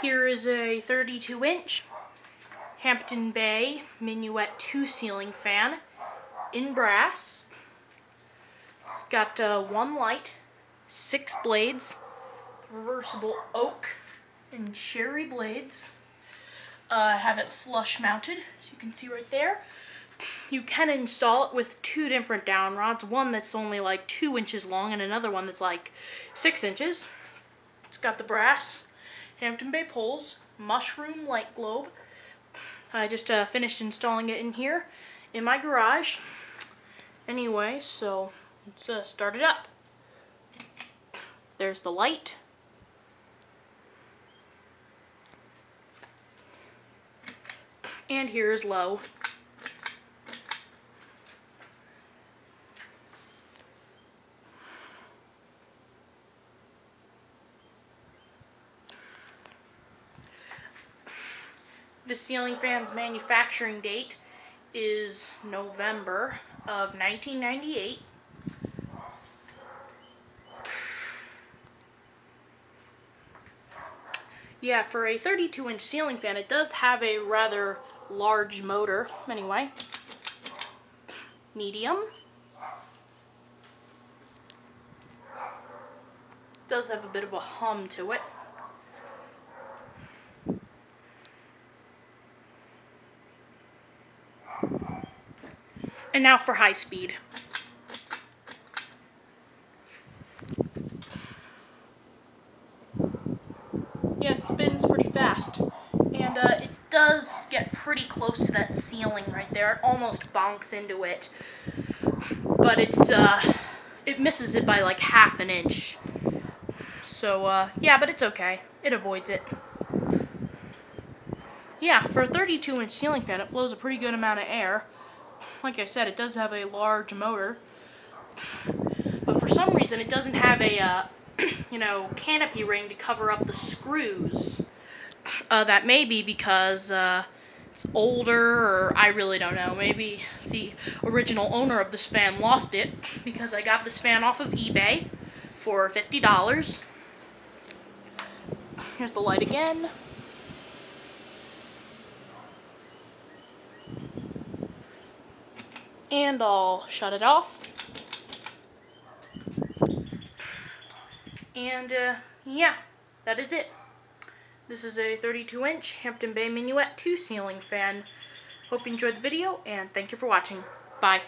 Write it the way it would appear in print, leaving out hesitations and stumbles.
Here is a 32-inch Hampton Bay Minuet 2 ceiling fan in brass. It's got one light, 6 blades, reversible oak and cherry blades. Have it flush mounted, as you can see right there. You can install it with 2 different down rods, one that's only like 2 inches long and another one that's like 6 inches. It's got the brass Hampton Bay poles, mushroom light globe. I just finished installing it in here in my garage. Anyway, so let's start it up. There's the light. And here is low. The ceiling fan's manufacturing date is November of 1998. Yeah, for a 32-inch ceiling fan, it does have a rather large motor. Anyway, medium. Does have a bit of a hum to it. And now for high speed. Yeah, it spins pretty fast. And it does get pretty close to that ceiling right there. It almost bonks into it. But it misses it by like half an inch. So, yeah, but it's okay. It avoids it. Yeah, for a 32-inch ceiling fan, it blows a pretty good amount of air. Like I said, it does have a large motor. But for some reason, it doesn't have a, canopy ring to cover up the screws. That may be because it's older, or I really don't know. Maybe the original owner of this fan lost it, because I got this fan off of eBay for $50. Here's the light again. And I'll shut it off. And, yeah, that is it. This is a 32-inch Hampton Bay Minuet 2 ceiling fan. Hope you enjoyed the video, and thank you for watching. Bye.